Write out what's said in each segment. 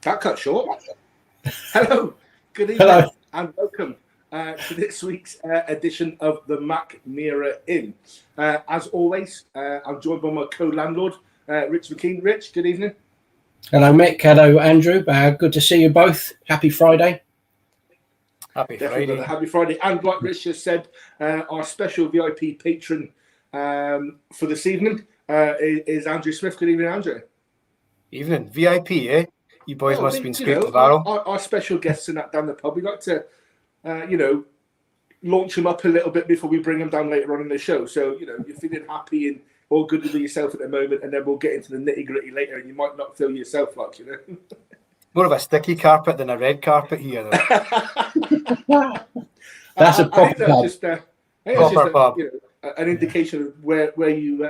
That cut short. Hello, good evening, Hello. and welcome to this week's edition of the Mackmyra Inn. As always, I'm joined by my co-landlord, Rich McKean. Rich, good evening. Hello, Mick. Hello, Andrew. Good to see you both. Happy Friday. Happy Definitely Friday. Happy Friday. And like Rich just said, our special VIP patron for this evening is Andrew Smith. Good evening, Andrew. Evening. VIP, eh? You boys must have been scraped the barrel. Our special guests in that down the pub, we like to, launch them up a little bit before we bring them down later on in the show. So, you're feeling happy and all good with yourself at the moment, and then we'll get into the nitty-gritty later, and you might not feel yourself like, More of a sticky carpet than a red carpet here, though. That's a proper pub. Proper pub. An indication of where you,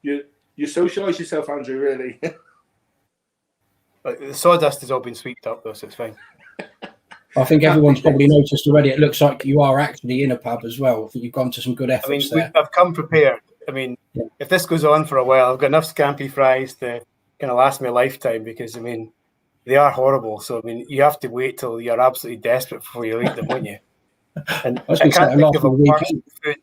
you socialise yourself, Andrew, really. The sawdust has all been swept up, though, so it's fine. I think everyone's probably noticed already. It looks like you are actually in a pub as well. I think you've gone to some good efforts there. I've come prepared. If this goes on for a while, I've got enough scampi fries to kind of last me a lifetime because, they are horrible. So, you have to wait till you're absolutely desperate before you eat them, won't you? And I can't think of a worse food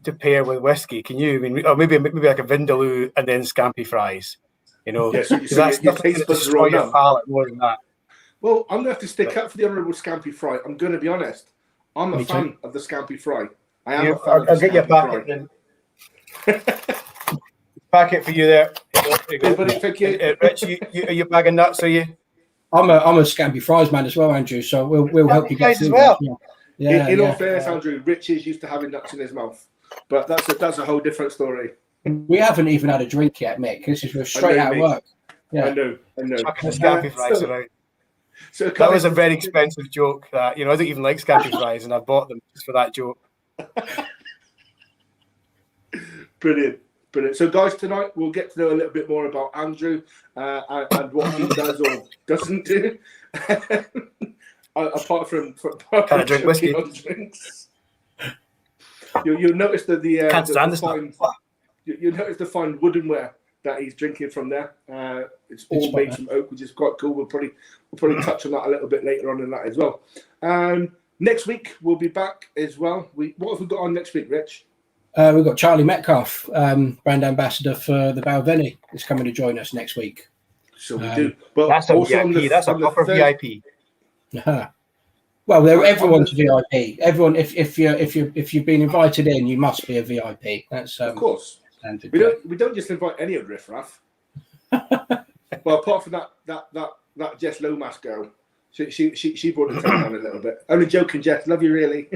to pair with whiskey. Can you? Or maybe like a vindaloo and then scampi fries. That's your taste buds destroy your palate more than that. Well, I'm going to have to stick up for the honourable scampi fry. I'm going to be honest. I'm a fan of the scampi fry. I am a fan I'll get your packet then. Packet for you there. There you go. Everybody, thank you. Rich, are you bagging nuts, are you? I'm a scampi fries man as well, Andrew. So we'll help you get as well. In all fairness, Andrew, Rich is used to having nuts in his mouth, but that's a whole different story. We haven't even had a drink yet, Mick. This is straight out of work. Yeah. I know. Chucking the scampi fries around. So that was a very expensive joke. That I don't even like scampi fries, and I bought them just for that joke. Brilliant. So, guys, tonight we'll get to know a little bit more about Andrew and what he does or doesn't do. Apart from can I drink whiskey? Drinks. You'll notice that can't stand this stuff. You'll notice the fine woodenware that he's drinking from there. It's all made from oak, which is quite cool. We'll probably touch on that a little bit later on in that as well. Next week we'll be back as well. What have we got on next week, Rich? We've got Charlie Metcalf, brand ambassador for the Balvenie, is coming to join us next week. So we do. But that's a VIP. That's a proper VIP. Well, everyone's VIP. Everyone, if you've been invited in, you must be a VIP. That's of course. We don't just invite any of riffraff. Well, apart from that Jess Lomas girl, she brought the tone down a little bit. Only joking, Jess. Love you really.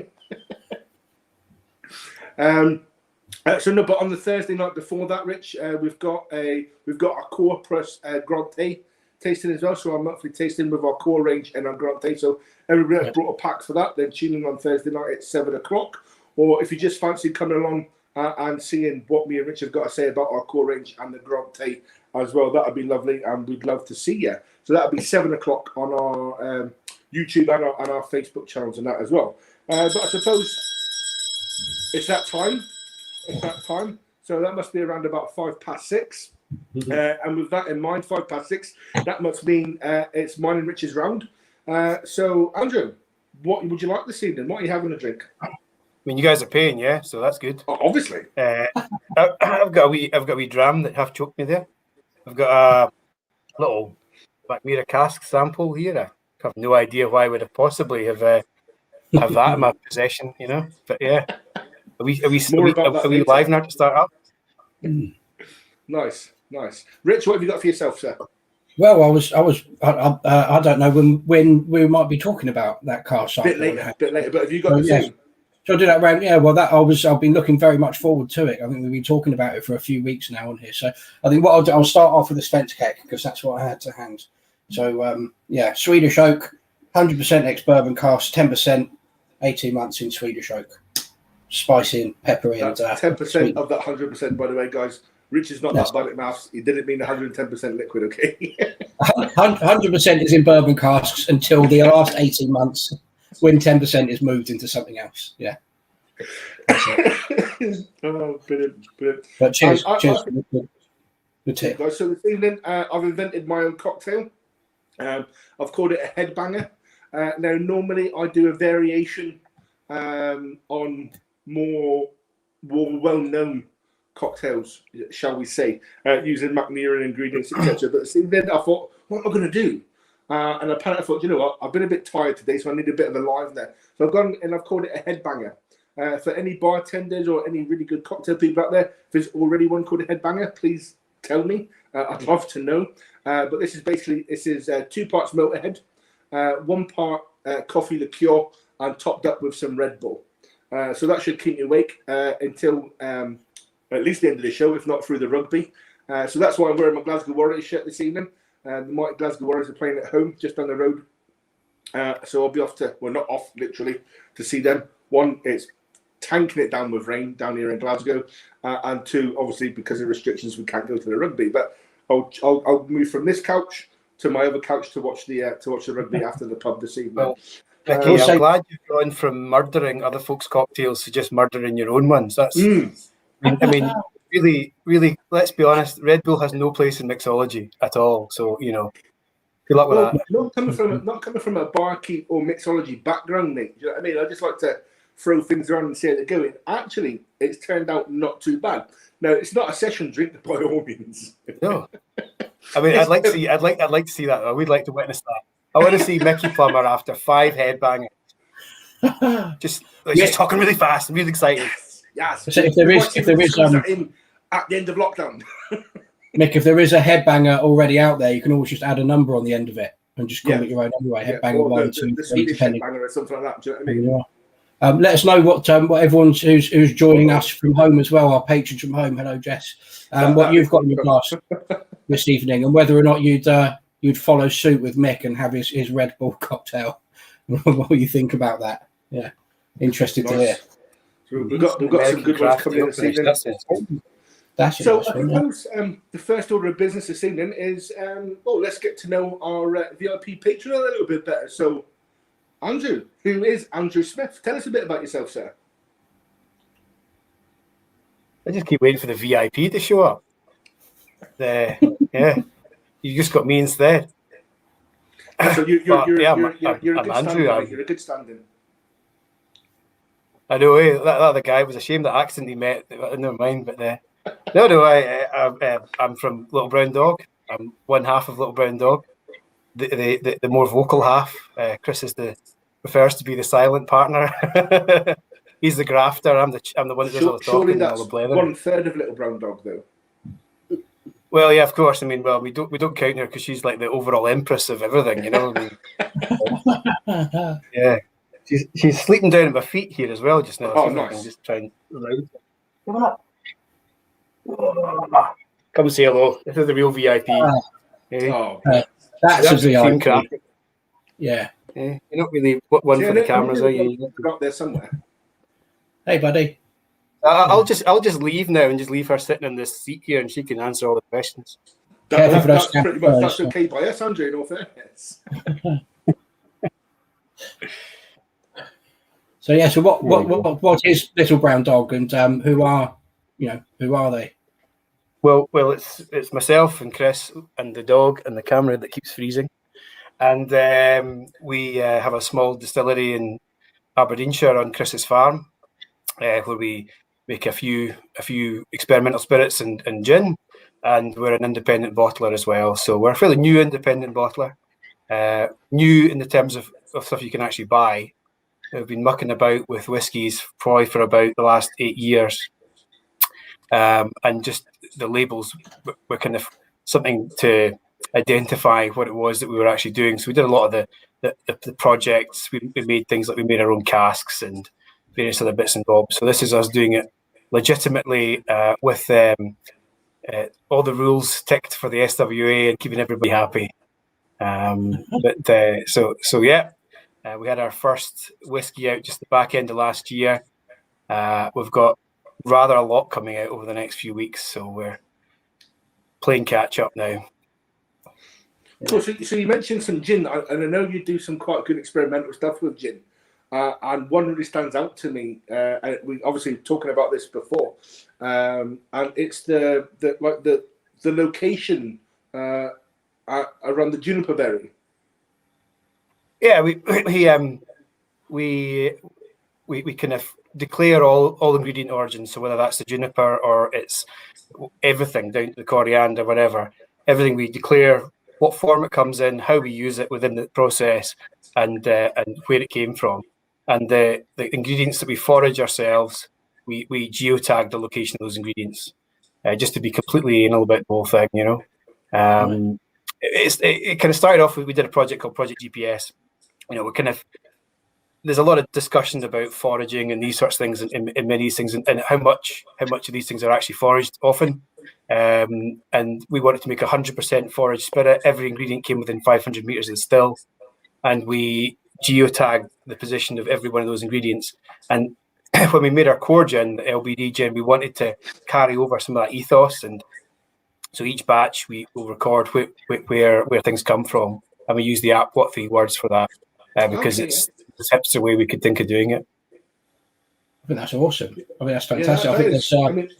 But on the Thursday night before that, Rich, we've got our core plus Grand Thé tasting as well. So our monthly tasting with our core range and our Grand Thé. So everybody has brought a pack for that. Then tune in on Thursday night at 7:00. Or if you just fancy coming along and seeing what me and Rich have got to say about our core range and the Grand Thé as well, that would be lovely, and we'd love to see you. So that would be 7:00 on our YouTube and our Facebook channels and that as well. But I suppose it's that time. So that must be around about 6:05. And with that in mind, 6:05, that must mean it's mine and Rich's round. So, Andrew, what would you like this evening? What are you having to drink? You guys are paying, yeah, so that's good. Oh, obviously. I've got a wee dram that half choked me there. I've got a little Mackmyra cask sample here. I have no idea why I would have possibly have that in my possession, But yeah. Are we live now to start up? Nice. Rich, what have you got for yourself, sir? Well, I don't know when we might be talking about that car sample. Bit later. But have you got the same? Shall I do that round? Yeah. Well, I've been looking very much forward to it. I think we've been talking about it for a few weeks now on here. So I think what I'll do, I'll start off with the Spence cake because that's what I had to hand. So Swedish oak, 100% ex-bourbon cask, 10%, 18 months in Swedish oak. Spicy and peppery. That's 10% of that 100%, by the way, guys. Rich is not that bad at maths. He didn't mean 110% liquid, okay? 100% is in bourbon casks until the last 18 months when 10% is moved into something else. Yeah. Oh, brilliant. But cheers. Good tip. Guys, so this evening, I've invented my own cocktail. I've called it a headbanger. Now, normally I do a variation on more well-known cocktails, shall we say, using Mackmyra Inn ingredients, etc. But then I thought, what am I going to do? And apparently I thought, you know what, I've been a bit tired today, so I need a bit of a live there. So I've gone and I've called it a headbanger. For any bartenders or any really good cocktail people out there, if there's already one called a headbanger, please tell me. I'd love to know. But this is 2 parts Motorhead, 1 part coffee liqueur, and topped up with some Red Bull. So that should keep me awake until at least the end of the show, if not through the rugby. So that's why I'm wearing my Glasgow Warriors shirt this evening. The mighty Glasgow Warriors are playing at home, just down the road. So I'll be off to, well, not off literally, to see them. 1, it's tanking it down with rain down here in Glasgow, and 2, obviously because of restrictions, we can't go to the rugby. But I'll move from this couch to my other couch to watch the rugby after the pub this evening. Well, Mickey, I'm glad you've gone from murdering other folks' cocktails to just murdering your own ones. That's, I mean, really, let's be honest, Red Bull has no place in mixology at all. So, you know, good luck with that. Not coming from a barkeep or mixology background, Nick. Do you know what I mean? I just like to throw things around and see how they're going. Actually, it's turned out not too bad. Now, it's not a session drink by all means. No. I mean, I'd like to see that. I would like to witness that. I want to see Mickey Plummer after 5 headbangers. Just talking really fast and really excited. Yes. So if there is in at the end of lockdown. Mick, if there is a headbanger already out there, you can always just add a number on the end of it and just call it your own anyway. Headbanger 1, 2, 3, Swedish depending. headbanger or something like that. Do you know what I mean? Let us know what everyone who's joining us from home as well, our patrons from home. Hello, Jess. What you've got in your glass this evening, and whether or not you'd follow suit with Mick and have his Red Bull cocktail. What do you think about that? Yeah, interested to hear. So we've got some good ones coming in this evening. I suppose the first order of business this evening is let's get to know our VIP patron a little bit better. So, Andrew, who is Andrew Smith? Tell us a bit about yourself, sir. I just keep waiting for the VIP to show up. You just got me instead. So you're a good standing. I know, that other guy was a shame that accident he met. Never mind, but I'm from Little Brown Dog. I'm one half of Little Brown Dog. The more vocal half. Chris prefers to be the silent partner. He's the grafter. I'm the one that does all the talking. Surely and that's all the blathering. 1/3 of Little Brown Dog, though. Well, yeah, of course. I mean, we don't count her because she's like the overall empress of everything, you know. Yeah, she's sleeping down at my feet here as well just now. Oh, so nice. I can just try and come and say hello. This is the real VIP. That's a VIP. Yeah. You're not really one for the cameras, are you? Got there somewhere. Hey, buddy. I'll just leave now and just leave her sitting in this seat here, and she can answer all the questions. That's pretty much that's okay by us, Andrew. In all fairness. So yeah. So what is Little Brown Dog, and who are they? Well, it's myself and Chris and the dog and the camera that keeps freezing, and we have a small distillery in Aberdeenshire on Chris's farm, where we make a few experimental spirits and gin, and we're an independent bottler as well. So we're a fairly new independent bottler, new in the terms of stuff you can actually buy. We've been mucking about with whiskies probably for about the last 8 years, and just the labels were kind of something to identify what it was that we were actually doing. So we did a lot of the projects. We made things like we made our own casks and various other bits and bobs. So this is us doing it legitimately with all the rules ticked for the SWA and keeping everybody happy. We had our first whiskey out just the back end of last year. We've got rather a lot coming out over the next few weeks, so we're playing catch up now. Cool. So you mentioned some gin, and I know you do some quite good experimental stuff with gin. And one really stands out to me. We obviously talking about this before, and it's the location around the juniper berry. Yeah, we kind of declare all ingredient origins. So whether that's the juniper or it's everything down to the coriander, whatever, everything we declare, what form it comes in, how we use it within the process, and where it came from. And the ingredients that we forage ourselves, we geotag the location of those ingredients, just to be completely anal about the whole thing, you know. Right. It kind of started off with, we did a project called Project GPS. You know, we kind of, there's a lot of discussions about foraging and these sorts of things in many of these things, and how much of these things are actually foraged often. And we wanted to make 100% forage spirit. Every ingredient came within 500 meters of the still, and we geotagged the position of every one of those ingredients. And when we made our core gin, the LBD gin, we wanted to carry over some of that ethos. And so each batch we will record where things come from, and we use the app What Three Words for that, because it's the hipster way we could think of doing it. I think that's awesome. I mean, that's fantastic. Yeah, I think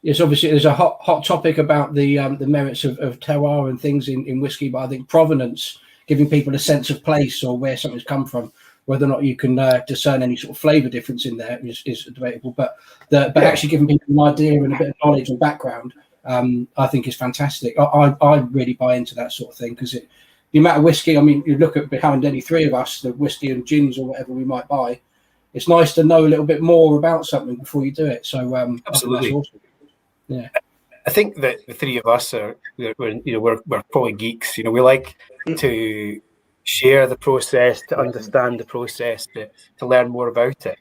it's obviously there's a hot topic about the merits of terroir and things in whiskey, but I think provenance, giving people a sense of place or where something's come from, whether or not you can discern any sort of flavour difference in there is debatable. But actually giving people an idea and a bit of knowledge and background, I think is fantastic. I really buy into that sort of thing, because the amount of whiskey, I mean, you look at behind any three of us, the whiskey and gins or whatever we might buy, it's nice to know a little bit more about something before you do it. So absolutely, I think that's awesome. Yeah, I think that the three of us we're probably geeks. You know, we like to share the process, to understand the process, to learn more about it,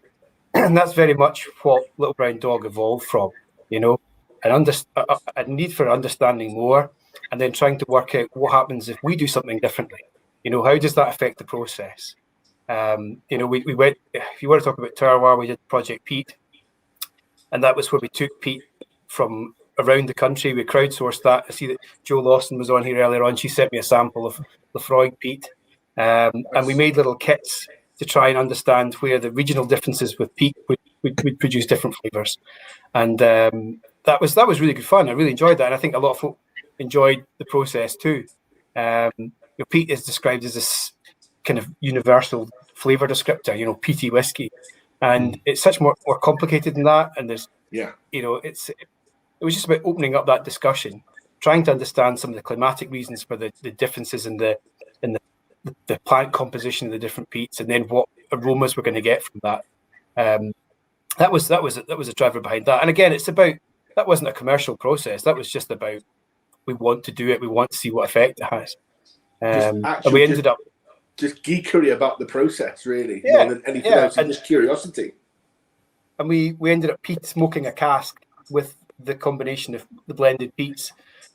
and that's very much what Little Brown Dog evolved from. You know, a need for understanding more, and then trying to work out what happens if we do something differently. You know, how does that affect the process? You know, we went, if you want to talk about terroir, we did Project Peat, and that was where we took peat from around the country. We crowdsourced that. I see that Jo Lawson was on here earlier on. She sent me a sample of Lefroy peat, and we made little kits to try and understand where the regional differences with peat would produce different flavours. And that was really good fun. I really enjoyed that, and I think a lot of folk enjoyed the process too. Peat is described as this kind of universal flavour descriptor, you know, peaty whiskey, and it's such more complicated than that. And there's, you know, it was just about opening up that discussion, trying to understand some of the climatic reasons for the differences in the plant composition of the different peats, and then what aromas we're going to get from that. That was a driver behind that. And again, it's about, that wasn't a commercial process. That was just about, we want to do it. We want to see what effect it has. And we ended up just geekery about the process, really, more than anything else, and just curiosity. And we ended up peat smoking a cask with the combination of the blended peats,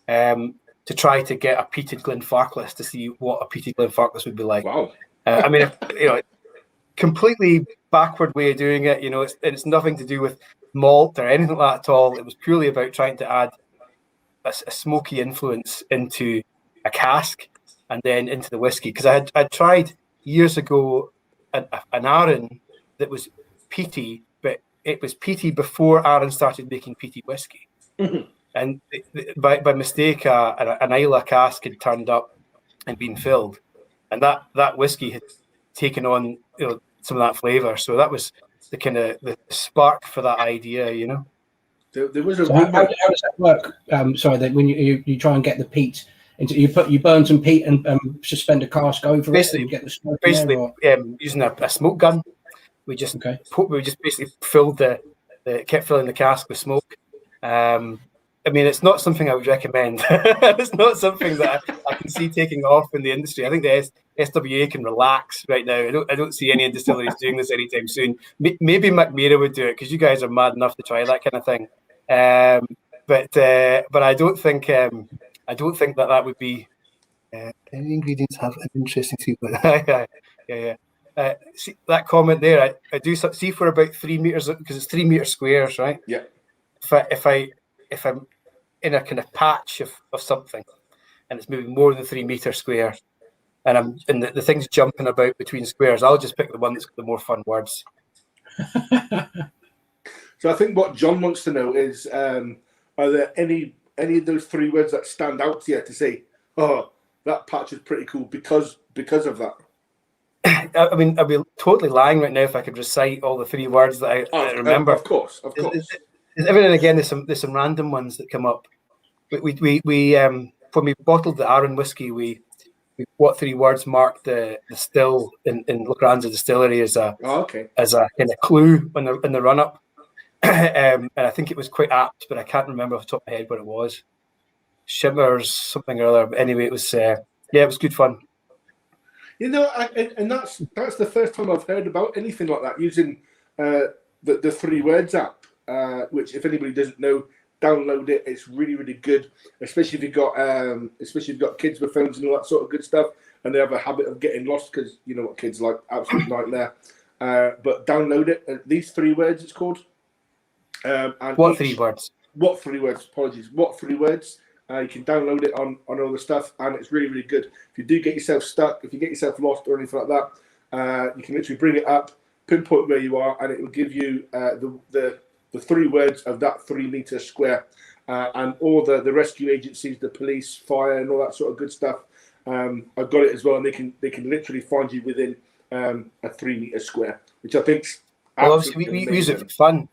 to try to get a peated Glenfarclas, to see what a peated Glenfarclas would be like. Wow. I mean, you know, completely backward way of doing it. You know, it's nothing to do with malt or anything like that at all. It was purely about trying to add a smoky influence into a cask and then into the whiskey. Because I'd tried years ago an Arran that was peaty, but it was peaty before Arran started making peaty whiskey. Mm-hmm. And by mistake, an Islay cask had turned up and been filled, and that whiskey had taken on, you know, some of that flavour. So that was the kind of the spark for that idea, you know. There was a so how does that work? Sorry, that when you try and get the peat into, you burn some peat and suspend a cask over it and get the smoke. Basically, using a smoke gun, we just basically filled kept filling the cask with smoke. I mean, it's not something I would recommend. It's not something that I can see taking off in the industry. I think the SWA can relax right now. I don't see any distilleries doing this anytime soon. Maybe Mackmyra would do it, because you guys are mad enough to try that kind of thing. But I don't think that would be. Any ingredients have an interesting secret. Yeah. See that comment there. I do see for about 3 meters, because it's 3 meter squares, right? Yeah. If I'm in a kind of patch of something, and it's maybe more than 3 meter square, and the thing's jumping about between squares, I'll just pick the one that's got the more fun words. So I think what John wants to know is, are there any of those 3 words that stand out to you to say, oh, that patch is pretty cool because of that? I mean, I'd be totally lying right now if I could recite all the 3 words that I remember. Of course. Every now and again, there's some random ones that come up. We when we bottled the Arran whiskey, we what 3 words marked the still in Locranza Distillery as a kind of clue in the run up. And I think it was quite apt, but I can't remember off the top of my head what it was. Shimmers, something or other. But anyway, it was it was good fun. You know, and that's the first time I've heard about anything like that using the 3 words app. Which, if anybody doesn't know, download it. It's really, really good, especially if you've got kids with phones and all that sort of good stuff, and they have a habit of getting lost because you know what kids like, absolute nightmare. But download it. These 3 words, it's called. And what 3 words? What 3 words? Apologies. What 3 words? You can download it on all the stuff, and it's really, really good. If you do get yourself stuck, if you get yourself lost or anything like that, you can literally bring it up, pinpoint where you are, and it will give you the 3 words of that 3 meter square, and all the rescue agencies, the police, fire, and all that sort of good stuff. I've got it as well, and they can literally find you within a 3 meter square, which I think's obviously we use it for fun.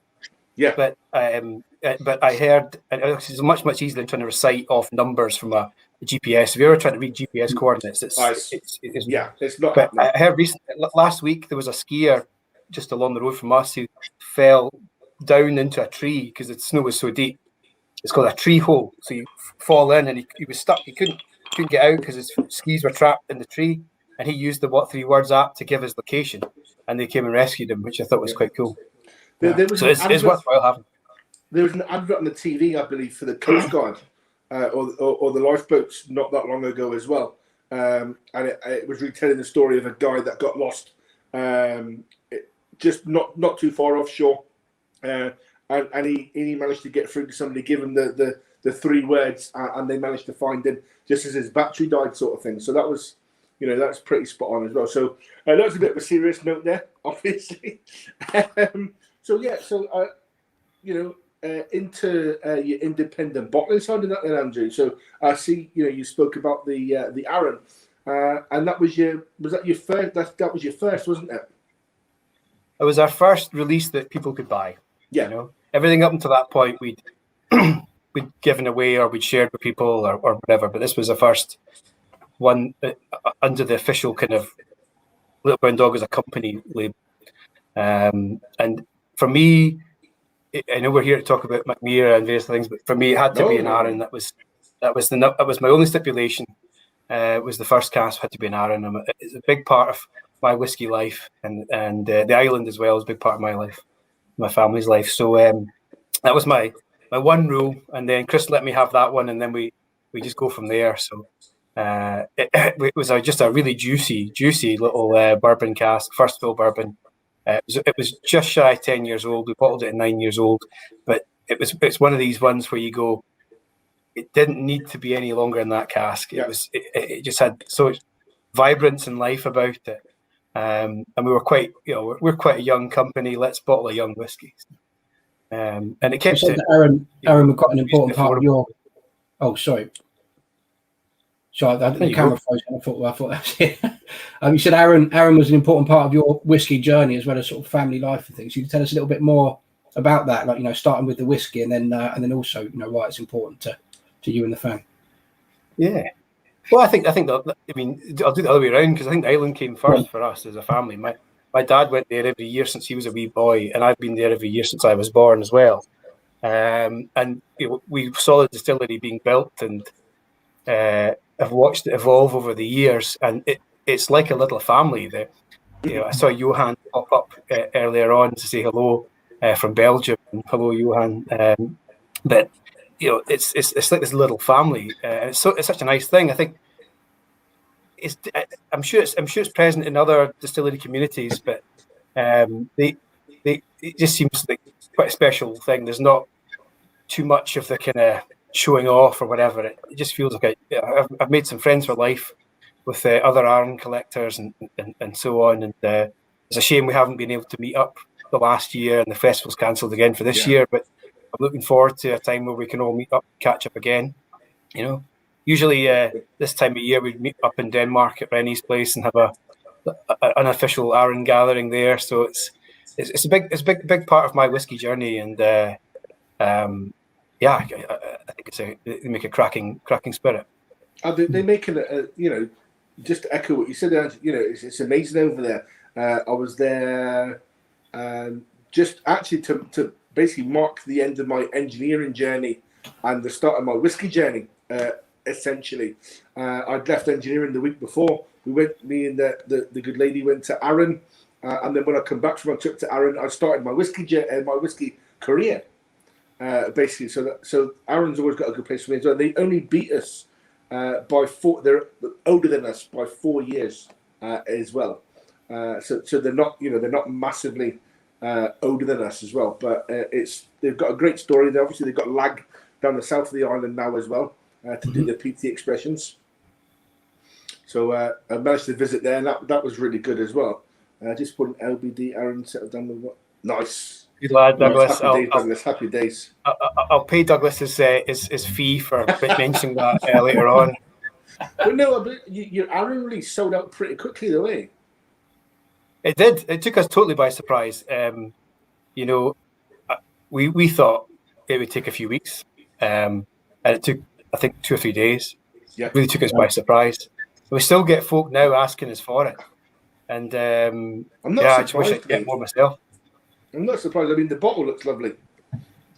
Yeah, but I heard it's much easier than trying to recite off numbers from a GPS. If you're ever trying to read GPS coordinates, it's not. But I heard recently, last week, there was a skier just along the road from us who fell down into a tree because the snow was so deep. It's called a tree hole. So you fall in, and he was stuck. He couldn't get out because his skis were trapped in the tree. And he used the What 3 Words app to give his location, and they came and rescued him, which I thought was quite cool. It's worthwhile having. There was an advert on the TV, I believe, for the Coast Guard or the lifeboats not that long ago as well, and it was retelling the story of a guy that got lost, just not too far offshore, and he managed to get through to somebody, give him the 3 words, and they managed to find him just as his battery died, sort of thing. So that was, that's pretty spot on as well. So that's a bit of a serious note there, obviously. Into your independent bottling side of that then, Andrew. So I see, you spoke about the Arran, and that was your first? That was your first, wasn't it? It was our first release that people could buy. Yeah. Everything up until that point we'd given away or we'd shared with people or whatever. But this was the first one under the official kind of Little Brown Dog as a company label. And for me, I know we're here to talk about Mackmyra and various things, but for me, it had to be an Arran. That was my only stipulation. It was the first cask had to be an Arran. It's a big part of my whiskey life, and the island as well is a big part of my life, my family's life. So that was my one rule, and then Chris let me have that one, and then we just go from there. So it was just a really juicy little bourbon cask, first fill bourbon. It was just shy of 10 years old. We bottled it at 9 years old, but it's one of these ones where you go, it didn't need to be any longer in that cask. It just had so much vibrance and life about it. And we were quite, we're quite a young company. Let's bottle a young whiskey. And it kept it. Arran was quite an important part of your. Oh, sorry. So the camera froze. I thought that was it. You said Arran was an important part of your whiskey journey as well as sort of family life and things. You can tell us a little bit more about that, like starting with the whiskey and then also why it's important to you and the fam. Yeah. Well, I think that, I'll do the other way around because I think the island came first for us as a family. My dad went there every year since he was a wee boy, and I've been there every year since I was born as well. And we saw the distillery being built, and I've watched it evolve over the years, and it's like a little family. There, I saw Johan pop up earlier on to say hello from Belgium. Hello, Johan. But it's like this little family. It's such a nice thing. I think I'm sure it's present in other distillery communities, but it just seems like quite a special thing. There's not too much of the kind of showing off or whatever. It just feels like I've made some friends for life with other Arran collectors and so on. And it's a shame we haven't been able to meet up the last year, and the festival's cancelled again for this year. But I'm looking forward to a time where we can all meet up, catch up again. Usually this time of year we'd meet up in Denmark at Rennie's place and have unofficial Arran gathering there. So it's a big part of my whiskey journey, and I think they make a cracking spirit. They make it, just to echo what you said, it's amazing over there. I was there just actually to basically mark the end of my engineering journey and the start of my whiskey journey, essentially. I'd left engineering the week before. Me and the good lady went to Arran, and then when I come back from my trip to Arran, I started my whiskey career, basically. So Arran's always got a good place for me as well. They only beat us by 4. They're older than us by 4 years as well. So they're not massively older than us as well. But they've got a great story. They've got lag down the south of the island now as well to do the PT expressions. So I managed to visit there, and that was really good as well. Just put an LBD Arran settled down the nice. Good lad, Douglas. Happy days. I'll pay Douglas his fee for mentioning that later on. But no, your Arran really sold out pretty quickly, though, eh? It did. It took us totally by surprise. We thought it would take a few weeks, and it took, I think, 2 or 3 days. Yeah, it really took us by surprise. We still get folk now asking us for it, and I just wish I'd get more myself. I'm not surprised. I mean, the bottle looks lovely.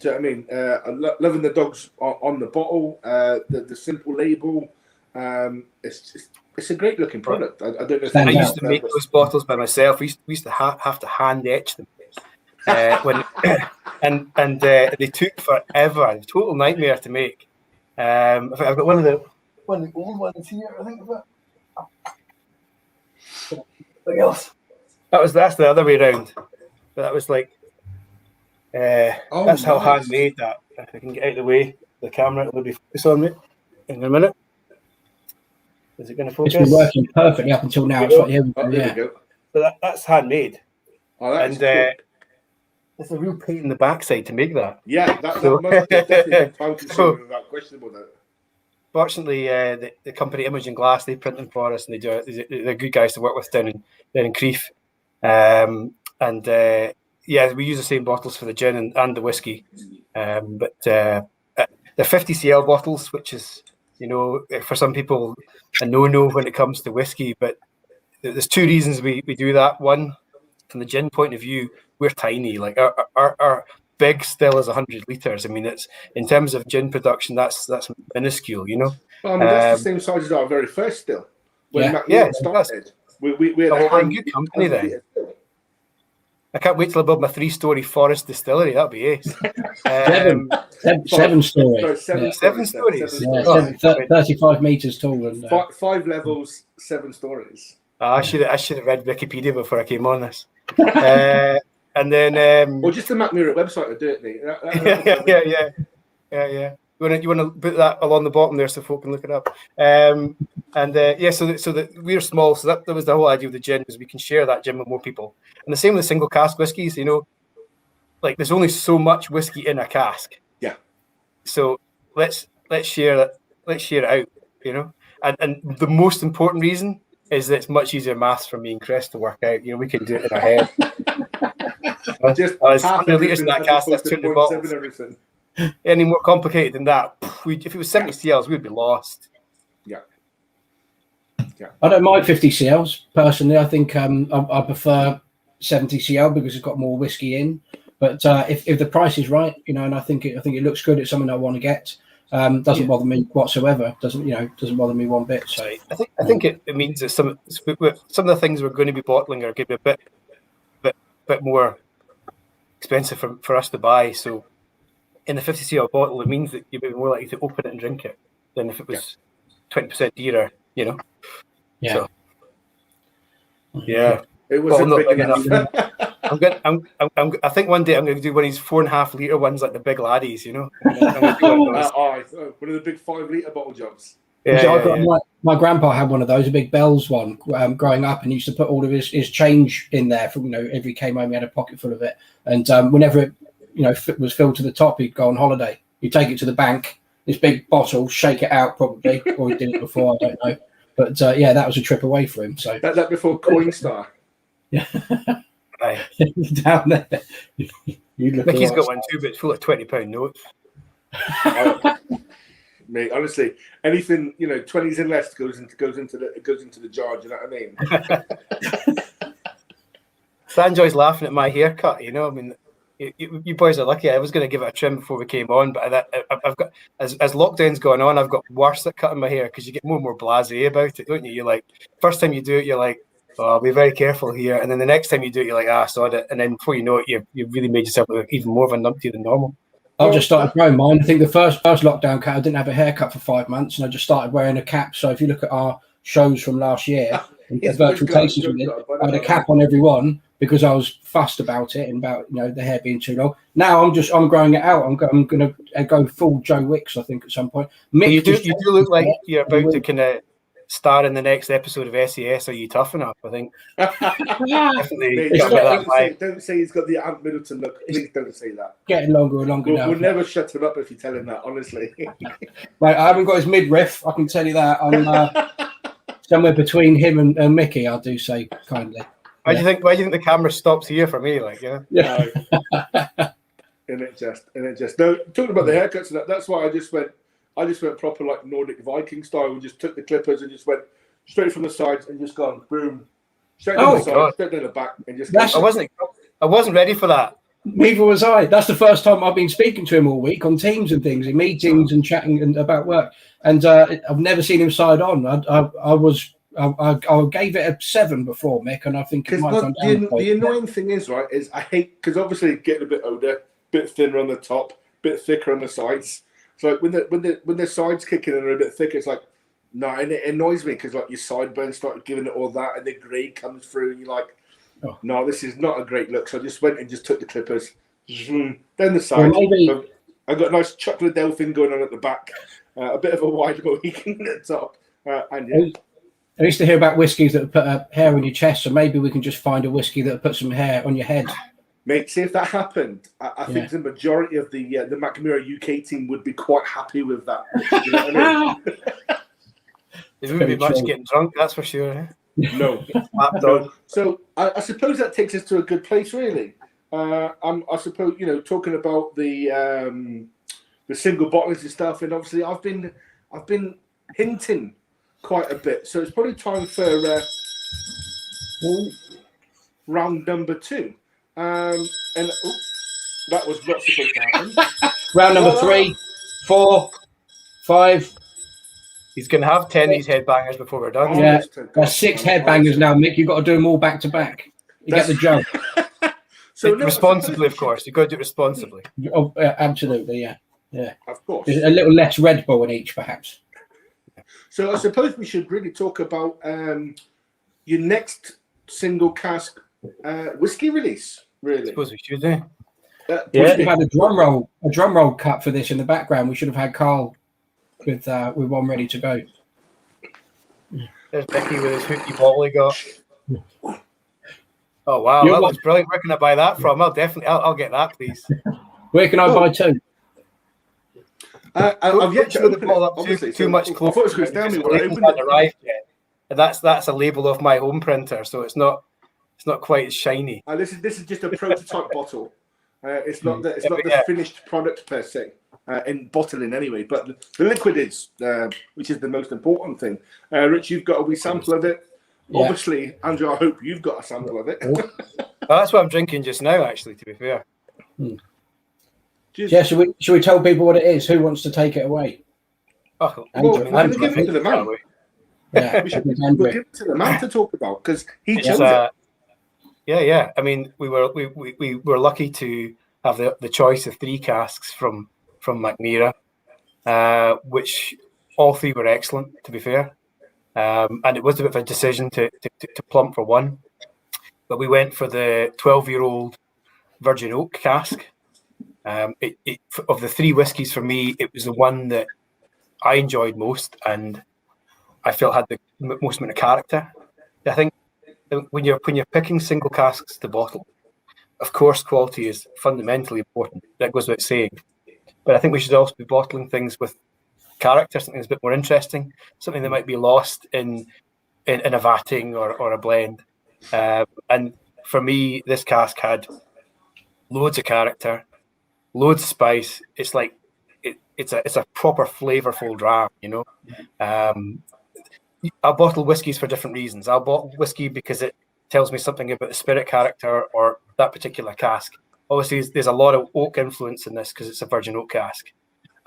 Do you know what I mean? I'm loving the dogs on the bottle, the simple label. It's a great looking product. I don't know if I used to make those bottles by myself. We used to have to hand etch them. And they took forever. A total nightmare to make. I've got one of the old ones here. I think of it. Something else. That's the other way around. But that was like that's how handmade that. If I can get out of the way, the camera will be focused on me in a minute. Is it going to focus? It's been working perfectly up until now. There we go. So that's handmade. Oh, that's cool. It's a real pain in the backside to make that. Yeah, that must definitely be time consuming without questionable that. Fortunately, the company Imogen Glass, they print them for us, and they're good guys to work with down in Crieff. We use the same bottles for the gin and the whiskey. But they're 50 cl bottles, which is, for some people a no-no when it comes to whiskey. But there's 2 reasons we do that. One, from the gin point of view, we're tiny. Like our big still is 100 litres. I mean, it's in terms of gin production, that's minuscule, Well, I mean, that's the same size as our very first still. When Mackmyra started, we had a good company then. I can't wait till I build my 3-story forest distillery. That'd be ace. 7 stories. 7 stories. 35 meters tall. And, 5 levels, 7 stories. I should have read Wikipedia before I came on this. And then, or just the Mackmyra website would do it, mate. Yeah. You want to put that along the bottom there so folk can look it up. So that we're small, so that was the whole idea of the gin, was we can share that gin with more people. And the same with single cask whiskies, like there's only so much whiskey in a cask. Yeah. So let's share that. Let's share it out. And the most important reason is that it's much easier maths for me and Chris to work out. We can do it in our head. Just 100 litres in that cask, that's 200 bottles. Any more complicated than that, if it was 70 CLs, we'd be lost. Yeah. I don't mind 50 CLs personally. I think I prefer 70 CL because it's got more whiskey in. But if the price is right, and I think it looks good, it's something I want to get. Doesn't bother me whatsoever. Doesn't bother me one bit. So I think it means that some of the things we're going to be bottling are going to be a bit more expensive for us to buy. So in the 50 cl bottle, it means that you'll be more likely to open it and drink it than if it was 20% dearer. Yeah. So, yeah. It wasn't big enough. I think one day I'm going to do one of these 4.5 litre ones, like the big laddies. I'm going to do one of the big 5 litre bottle jobs. My grandpa had one of those, a big Bell's one, growing up, and he used to put all of his change in there. From every he came home, he had a pocket full of it, and whenever it was filled to the top, he'd go on holiday. He'd take it to the bank, this big bottle, shake it out probably, or he did it before, I don't know. But yeah, that was a trip away for him. So that before Coinstar. yeah, Aye. down there. You look Mickey's all got one too, but it's full of £20 notes. Mate, honestly, anything 20s and less goes into the jar. Do you know what I mean? Sanjoy's laughing at my haircut. I mean, you boys are lucky. I was going to give it a trim before we came on, but I've got as lockdown's going on, I've got worse at cutting my hair because you get more and more blasé about it, don't you? You're like, first time you do it, you're like, oh, I'll be very careful here, and then the next time you do it, you're like, sod it, and then before you know it, you've really made yourself look even more of a numpty than normal. I've just started growing mine. I think the first lockdown cut, I didn't have a haircut for 5 months, and I just started wearing a cap. So if you look at our shows from last year, the virtual tastings we did, I had a cap on every one because I was fussed about it and about the hair being too long. Now I'm growing it out. I'm going to go full Joe Wicks, I think, at some point. You do look like you're about to kind of star in the next episode of SAS. Are you tough enough? I think. Definitely. Don't say he's got the Ant Middleton look. Please don't say that. Getting longer and longer now. We'll never shut him up if you tell him that. Honestly. Right, I haven't got his midriff. I can tell you that. I'm somewhere between him and Mickey. I do say kindly. Why do you think the camera stops here for me? Like, yeah. And it just no. Talking about the haircuts, that's why I just went proper like Nordic Viking style. We just took the clippers and just went straight from the sides and just gone boom, straight down the side, straight down the back, and just. I wasn't ready for that. Neither was I. That's the first time I've been speaking to him all week on Teams and things, in meetings and chatting about work. And I've never seen him side on. I gave it a 7 before, Mick, and I think it might have gone down. The annoying thing is, right, is I hate because obviously getting a bit older, bit thinner on the top, bit thicker on the sides. So like when the sides kicking and are a bit thicker, it's like no, and it annoys me because like your sideburns start giving it all that, and the grey comes through, and you're like, no, this is not a great look. So I just went and just took the clippers, down the side. Well, I got a nice chocolate delphin going on at the back, a bit of a wide Mohican at the top, and yeah. I used to hear about whiskies that put hair on your chest, so maybe we can just find a whiskey that put some hair on your head. Mate, see if that happened. I think the majority of the Mackmyra UK team would be quite happy with that. You know what I mean? There wouldn't be much getting drunk, that's for sure. No. No. So I suppose that takes us to a good place, really. I suppose talking about the single bottlings and stuff, and obviously I've been hinting quite a bit, so it's probably time for round number 2. And that was not supposed to happen. Round number 3, 4, 5. He's going to have 10 of these headbangers before we're done. Yeah, there's 6 headbangers now, Mick. You've got to do them all back to back. You get the job. So responsibly, of course. You've got to do it responsibly. Oh, absolutely, yeah. Of course. There's a little less Red Bull in each, perhaps. So I suppose we should really talk about your next single cask whiskey release. Really, I suppose we should do. We should have had a drum roll cut for this in the background. We should have had Carl with one ready to go. There's Becky with his hooky bottle he got. Oh wow, that looks brilliant. Where can I buy that from? I'll get that, please. Where can I buy 2? I've yet to open the ball up too much close. I thought it was going to tell me when I opened it. Arrived yet. And that's a label of my home printer, so it's not quite as shiny. This is just a prototype bottle. It's not the finished product per se, in bottling anyway. But the liquid is, which is the most important thing. Rich, you've got a wee sample of it. Yeah. Obviously, Andrew, I hope you've got a sample of it. That's what I'm drinking just now, actually, to be fair. Yeah, should we tell people what it is? Who wants to take it away? Well, we'll give it to the man. Yeah, we'll give it to the man to talk about because he chose it. Yeah. I mean, we were lucky to have the choice of 3 casks from Mackmyra, which all 3 were excellent, to be fair. And it was a bit of a decision to plump for one, but we went for the 12-year-old Virgin Oak cask. Of the 3 whiskies, for me, it was the one that I enjoyed most, and I felt had the most amount of character. I think when you're picking single casks to bottle, of course, quality is fundamentally important. That goes without saying. But I think we should also be bottling things with character, something that's a bit more interesting, something that might be lost in a vatting or a blend. And for me, this cask had loads of character, loads of spice. It's like it's a proper flavorful dram, you know. I'll bottle whiskies for different reasons. I'll bottle whiskey because it tells me something about the spirit character or that particular cask. Obviously, there's a lot of oak influence in this because it's a virgin oak cask.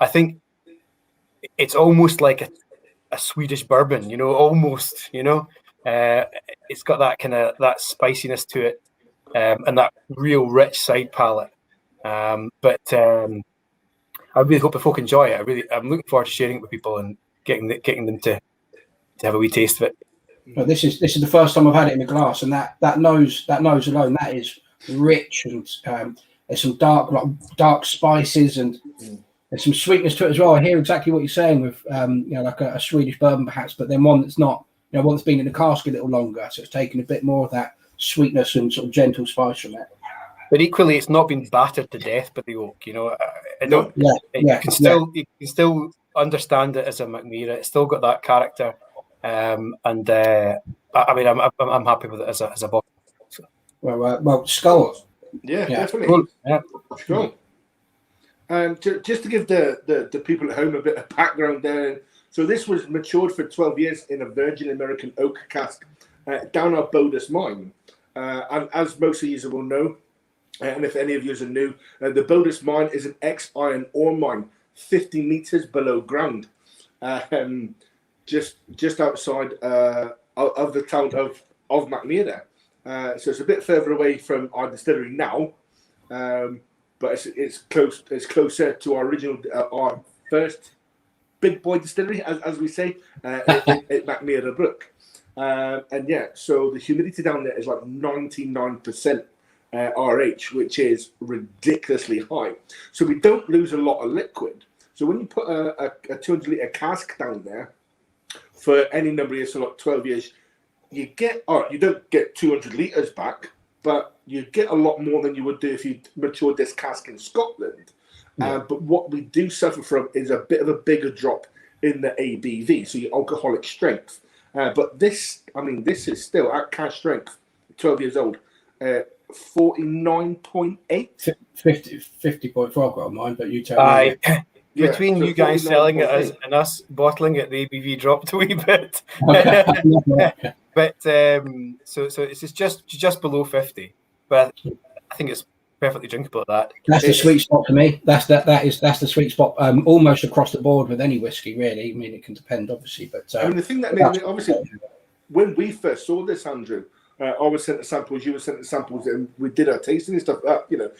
I think it's almost like a Swedish bourbon, you know, almost, you know. It's got that kind of that spiciness to it, and that real rich side palate. But I really hope the folk enjoy it. I'm looking forward to sharing it with people and getting them to have a wee taste of it. Well, this is the first time I've had it in a glass, and that nose alone, that is rich, and there's some dark spices, and there's some sweetness to it as well. I hear exactly what you're saying with like a Swedish bourbon perhaps, but then one that's not, one that's been in the cask a little longer, so it's taken a bit more of that sweetness and sort of gentle spice from it. But equally, it's not been battered to death by the oak. You know, you can still understand it as a Mackmyra. It's still got that character, and I mean, I'm happy with it as a bottle. So. Well, skull. Yeah, definitely. Cool. Yeah. Cool. And just to give the people at home a bit of background there, so this was matured for 12 years in a virgin American oak cask down our Bodus mine. And as most of you will know, and if any of you are new, the Bodus mine is an ex-iron ore mine, 50 meters below ground, just outside of the town of Mackmyra. So it's a bit further away from our distillery now, but it's closer to our original, our first big boy distillery, as we say, at Mackmyra Brook. And yeah, so the humidity down there is like 99% RH, which is ridiculously high. So we don't lose a lot of liquid. So when you put a 200-litre cask down there for any number of years, so like 12 years, you don't get 200 litres back, but you get a lot more than you would do if you matured this cask in Scotland. Yeah. But what we do suffer from is a bit of a bigger drop in the ABV, so your alcoholic strength. But this is still at cask strength, 12 years old, 49.8. 50.4 got on mine, but you tell me. Between you guys selling it and us bottling it, the ABV dropped a wee bit. Okay. But so it's just below 50. But I think it's perfectly drinkable at that. That's the sweet spot for me. That's the sweet spot. Almost across the board with any whiskey, really. I mean, it can depend, obviously, but I mean, the thing that made me, obviously, when we first saw this, Andrew, I was sent the samples, you were sent the samples, and we did our tasting and stuff. In a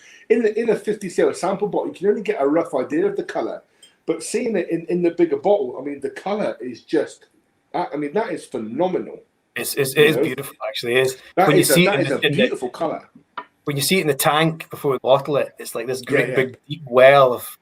50cl sample bottle, you can only get a rough idea of the color, but seeing it in the bigger bottle, I mean, the color is just, that is phenomenal. It is beautiful, actually. It is. That is a beautiful color. When you see it in the tank before we bottle it, it's like this great big deep well of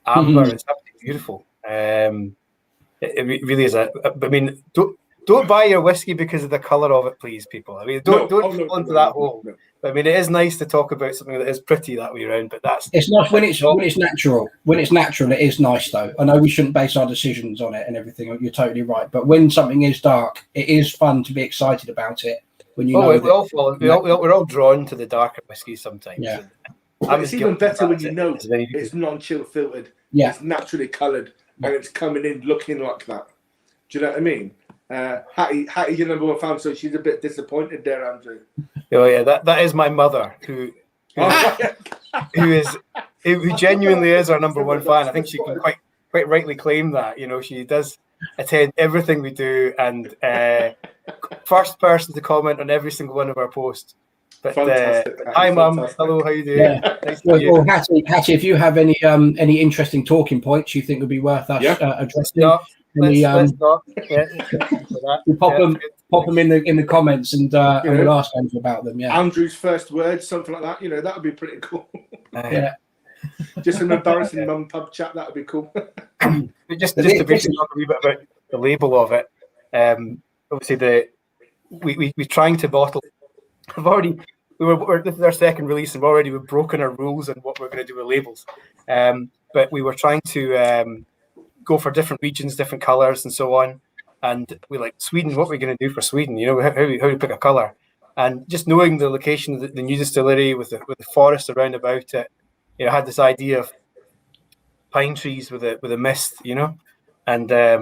amber. Mm-hmm. It's absolutely beautiful. It really is. I mean, don't buy your whiskey because of the colour of it, please, people. I mean, don't fall into that hole. No. But, I mean, it is nice to talk about something that is pretty that way around. But it's nice when it's natural. When it's natural, it is nice, though. I know we shouldn't base our decisions on it and everything. You're totally right. But when something is dark, it is fun to be excited about it. When you we're all drawn to the darker whiskey sometimes. Yeah, it's even better when you know it's non-chill filtered. Yeah, it's naturally coloured and it's coming in looking like that. Do you know what I mean? Hattie's your number one fan, so she's a bit disappointed there, Andrew. Oh yeah, that is my mother who genuinely is our number one fan. I think she can quite rightly claim that. You know, she does attend everything we do and first person to comment on every single one of our posts. But hi, Mum. Hello, how you doing? Yeah. Nice to meet you. Hattie, if you have any interesting talking points you think would be worth us addressing, let's not. Pop them in the comments and we'll ask Andrew about them. Yeah, Andrew's first words, something like that. You know, that would be pretty cool. Yeah, just an embarrassing mum pub chat. That would be cool. just to briefly talk a wee bit about the label of it. Obviously, we're trying to bottle. This is our second release, and we've broken our rules on what we're going to do with labels. But we were trying to go for different regions, different colours, and so on. And we like Sweden. What are we going to do for Sweden? You know, how do we pick a colour? And just knowing the location of the new distillery with the forest around about it, you know, I had this idea of pine trees with a mist, you know, and I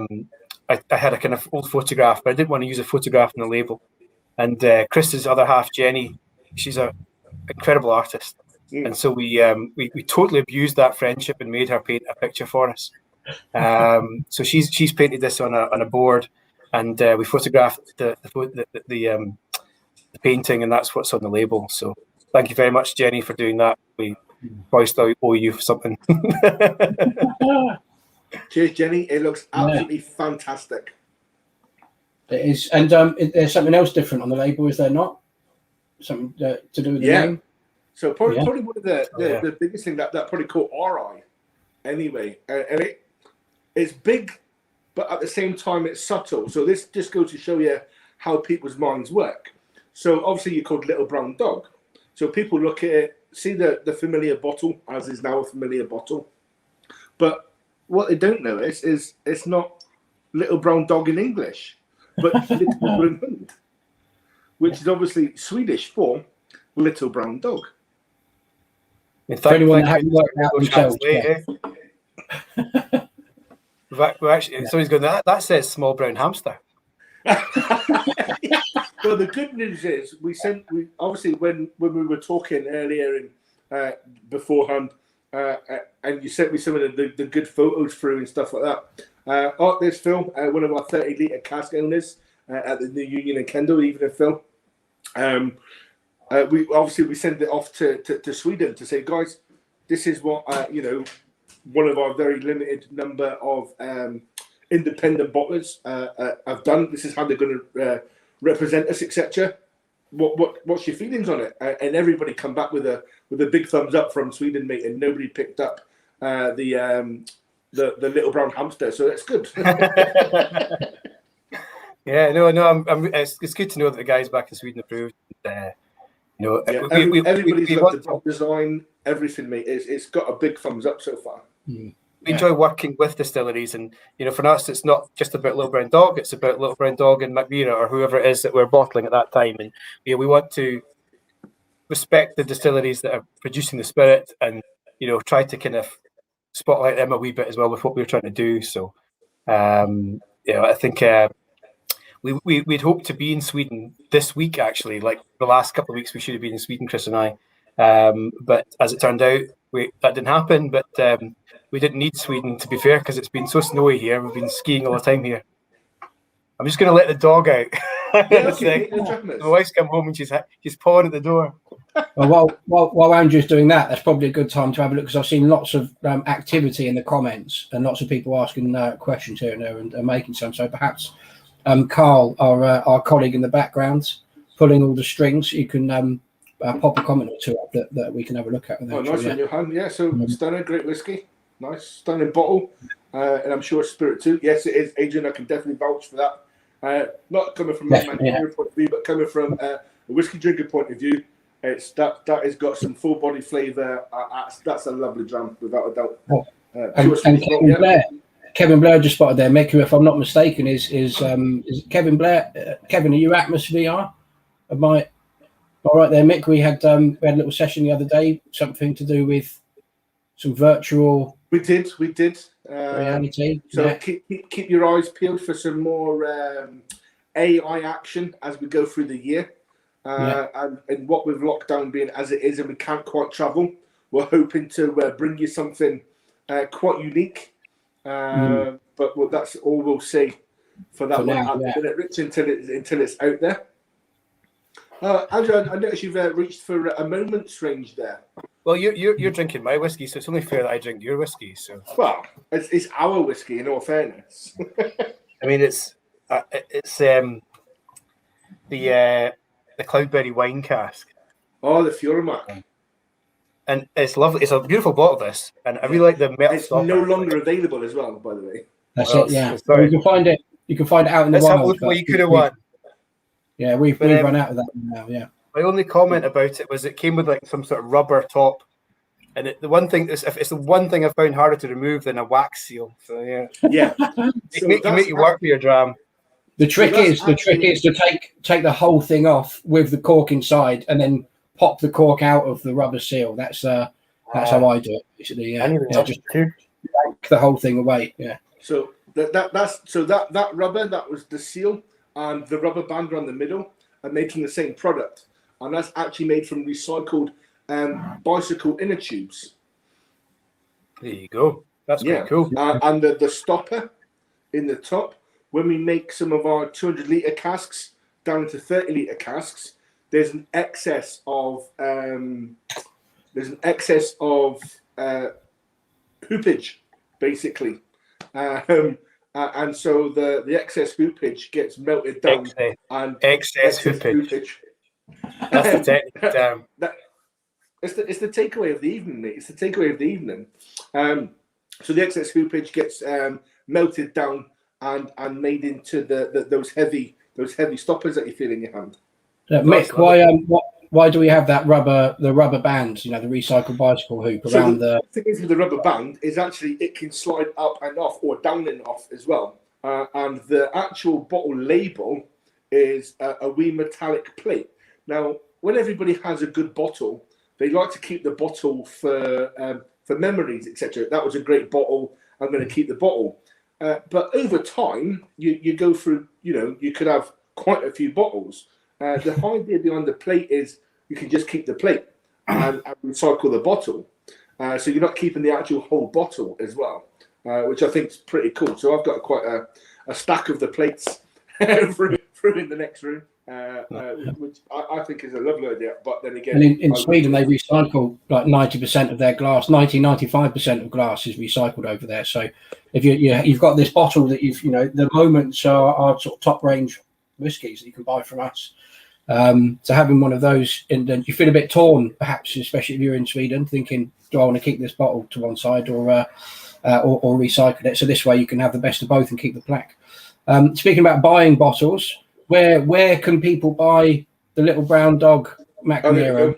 had a kind of old photograph, but I didn't want to use a photograph on the label. And Chris's other half, Jenny, she's an incredible artist, and so we totally abused that friendship and made her paint a picture for us. So she's painted this on a board, and we photographed the painting, and that's what's on the label. So thank you very much, Jenny, for doing that. We probably still owe you something. Cheers, Jenny. It looks absolutely fantastic. It is. And there's something else different on the label, is there not? Something to do with the name? So probably one of the biggest thing that probably caught our eye anyway. And it's big, but at the same time it's subtle. So this just goes to show you how people's minds work. So obviously you're called Little Brown Dog. So people look at it, see the familiar bottle, as is now a familiar bottle. But what they don't know is it's not Little Brown Dog in English, but Little Brown Hund, which is obviously Swedish for Little Brown Dog. In fact, anyone that worked out themselves, we're actually, somebody's going, that says small brown hamster. Well, the good news is we obviously when we were talking earlier and beforehand, and you sent me some of the good photos through and stuff like that. There's Phil, one of our 30-litre cask owners at the New Union in Kendal, evening Phil. We send it off to Sweden to say, guys, this is what one of our very limited number of independent bottlers have done. This is how they're going to represent us, etc. What's your feelings on it? And everybody come back with a big thumbs up from Sweden, mate, and nobody picked up the Little Brown Hamster, so that's good. Yeah, no, it's good to know that the guys back in Sweden approved. Everybody's loved the top design, everything, mate. It's got a big thumbs up so far. We enjoy working with distilleries, and for us, it's not just about Little Brown Dog; it's about Little Brown Dog and Mackmyra or whoever it is that we're bottling at that time. And we want to respect the distilleries that are producing the spirit, and try to kind of spotlight them a wee bit as well with what we're trying to do. So, I think. We'd hoped to be in Sweden this week, actually. Like the last couple of weeks, we should have been in Sweden, Chris and I. But as it turned out, that didn't happen. But we didn't need Sweden, to be fair, because it's been so snowy here. We've been skiing all the time here. I'm just going to let the dog out. My wife's come home and she's pawing at the door. Well, while Andrew's doing that, that's probably a good time to have a look, because I've seen lots of activity in the comments and lots of people asking questions here and there and making some. So perhaps... Carl, our colleague in the background, pulling all the strings. You can pop a comment or two up that we can have a look at. Nice one, Johan. Yeah, so stunning, great whiskey, nice, stunning bottle, and I'm sure spirit too. Yes, it is, Adrian. I can definitely vouch for that. Not coming from a manufacturer point of view, but coming from a whiskey drinker point of view, it's that has got some full body flavour. That's a lovely dram, without a doubt. Kevin Blair just spotted there. Mick, if I'm not mistaken, is Kevin Blair? Kevin, are you Atmos VR? All right there, Mick. We had a little session the other day, something to do with some virtual. We did. Reality. So keep your eyes peeled for some more AI action as we go through the year. And what with lockdown being as it is, and we can't quite travel, we're hoping to bring you something quite unique. But that's all we'll see for that one at the minute, Rich, until it's out there. Andrew, I noticed you've reached for a moment's range there. Well, you're drinking my whiskey, so it's only fair that I drink your whiskey. So it's our whiskey, in all fairness. I mean, it's the Cloudberry wine cask. Oh, the Fjordmark. And it's lovely. It's a beautiful bottle, this, and I really like the metal. It's no longer available as well, by the way. That's it. Yeah, you can find it. You can find it out in the wild. Let's have a look what you could have won. Yeah, we've run out of that now. Yeah. My only comment about it was it came with like some sort of rubber top, And the one thing is, it's the one thing I've found harder to remove than a wax seal. So yeah, Yeah. So make you work for your dram. The trick is to take the whole thing off with the cork inside, and then pop the cork out of the rubber seal. That's how I do it. Basically, just yank the whole thing away. Yeah. So that rubber, that was the seal, and the rubber band around the middle are making the same product, and that's actually made from recycled bicycle inner tubes. There you go. That's pretty cool. And the stopper in the top, when we make some of our 200-litre casks down to 30-litre casks, there's an excess of hoopage, basically, and so the excess hoopage gets melted down. Excess hoopage. That's the technical term. It's the takeaway of the evening, mate. It's the takeaway of the evening. So the excess hoopage gets melted down and made into those heavy stoppers that you feel in your hand. Mick, why do we have the rubber band? You know, the recycled bicycle hoop around the. The thing is with the rubber band is actually it can slide up and off or down and off as well. And the actual bottle label is a wee metallic plate. Now, when everybody has a good bottle, they like to keep the bottle for memories, etc. That was a great bottle. I'm going to keep the bottle. But over time, you go through. You know, you could have quite a few bottles. The idea behind the plate is you can just keep the plate and recycle the bottle. So you're not keeping the actual whole bottle as well, which I think is pretty cool. So I've got quite a stack of the plates through in the next room, which I think is a lovely idea. But then again, and in Sweden, they recycle like 90% of their glass. 95% of glass is recycled over there. So if you've got this bottle that the moments are sort of top range whiskies that you can buy from us. So having one of those, and then you feel a bit torn, perhaps, especially if you're in Sweden, thinking, do I want to keep this bottle to one side or recycle it? So this way you can have the best of both and keep the plaque. Speaking about buying bottles, where can people buy the Little Brown Dog Mackmyra?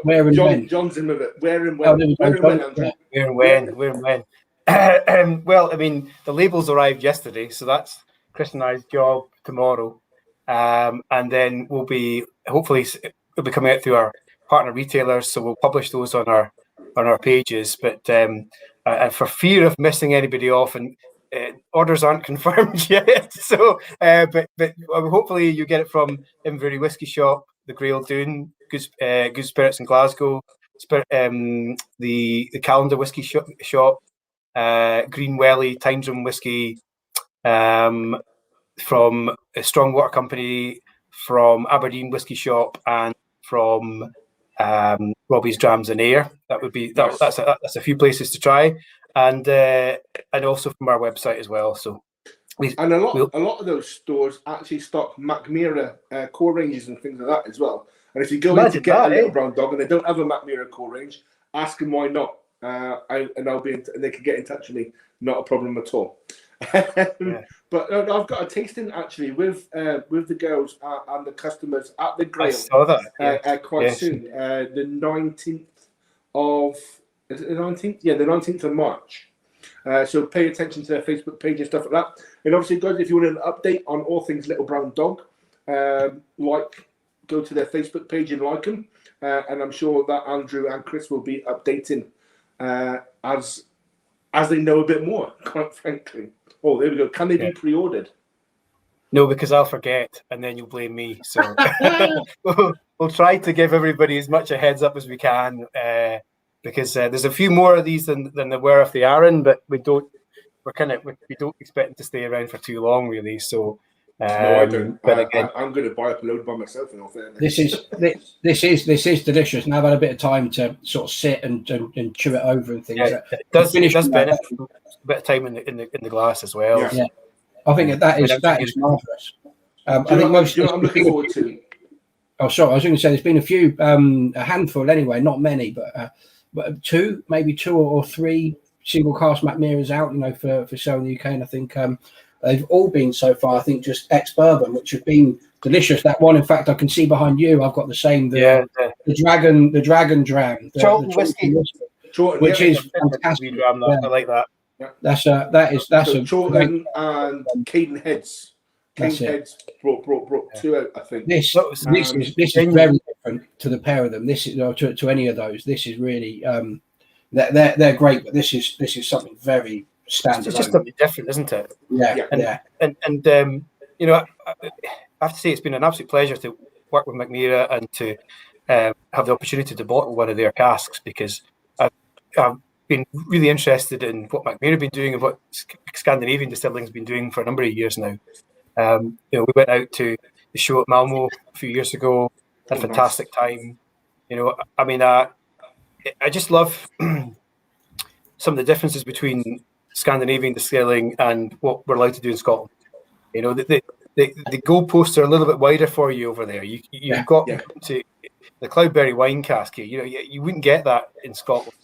Where and when? John's in with it. Where and when? Where and when? Well, I mean, the labels arrived yesterday, so that's Chris and I's job tomorrow. And then we'll be coming out through our partner retailers, so we'll publish those on our pages. But for fear of missing anybody off, and orders aren't confirmed yet, so but hopefully you get it from Inverurie Whisky Shop, the Grail Doon, Good Spirits in Glasgow, the Calendar Whisky Shop, Green Welly, Tynesroom Whisky. From a Strong Water Company, from Aberdeen Whisky Shop, and from Robbie's Drams and Air. That would be that's a few places to try, and also from our website as well. So a lot of those stores actually stock Mackmyra core ranges and things like that as well. And if you go in to get a Little Brown Dog and they don't have a Mackmyra core range, ask them why not, and they can get in touch with me. Not a problem at all. But I've got a tasting actually with the girls and the customers at the Grail. I saw that quite soon. The 19th of the 19th of March. So pay attention to their Facebook page and stuff like that. And obviously, guys, if you want an update on all things Little Brown Dog, go to their Facebook page and like them. And I'm sure that Andrew and Chris will be updating as they know a bit more, quite frankly. Oh, there we go. Can they be pre-ordered? No, because I'll forget, and then you'll blame me. So we'll try to give everybody as much a heads up as we can, because there's a few more of these than there were of the Aaron, but we don't expect them to stay around for too long, really. So no, I don't. But again, I'm going to buy up a load by myself. In all fairness, this is delicious. And I've had a bit of time to sort of sit and chew it over and things. Yeah, it does benefit a bit of time in the glass as well. Yeah. I think that is marvelous. I think most. I'm looking forward to. Oh, sorry. I was going to say there's been a handful anyway, not many, but maybe two or three single cask Mackmyras out, for sale in the UK, and I think they've all been so far. I think just ex-bourbon, which have been delicious. That one, in fact, I can see behind you. I've got the same. The dragon dram. Charlton whiskey. Chorlton, which yeah, is fantastic. Dram, I like that. yeah. That's a Chorlton and Caden Heads. That's Caden it. Heads brought two out, I think. This is very different to the pair of them. This is to any of those. This is really they're great, but this is something very standard. It's just something different, isn't it? Yeah. And you know, I have to say it's been an absolute pleasure to work with Mackmyra and to have the opportunity to bottle one of their casks, because I've been really interested in what Mackmyra have been doing and what Scandinavian distilling has been doing for a number of years now. You know, we went out to the show at Malmo a few years ago, had a fantastic time. You know, I mean, I just love some of the differences between Scandinavian distilling and what we're allowed to do in Scotland. You know, the goalposts are a little bit wider for you over there. You've got to the Cloudberry wine cask. You know, you wouldn't get that in Scotland.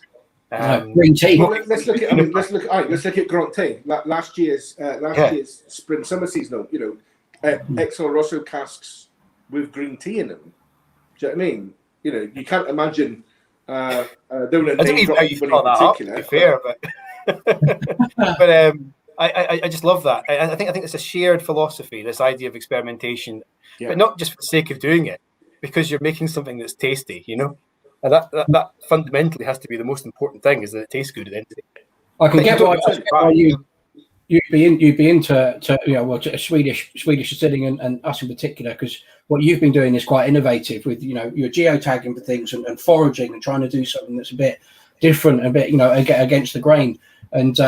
Green tea. Well, let's look at Grand Thé. Last year's spring summer season. You know, XL Rosso casks with green tea in them. Do you know what I mean? You know, you can't imagine. I don't even know how you call that up, to be fair, but I just love that. I think it's a shared philosophy, this idea of experimentation, but not just for the sake of doing it, because you're making something that's tasty. You know. And that fundamentally has to be the most important thing, is that it tastes good at the end of the day. I can get why you'd be into Swedish distilling and us in particular, because what you've been doing is quite innovative with your geotagging for things and foraging and trying to do something that's a bit different, a bit against the grain. And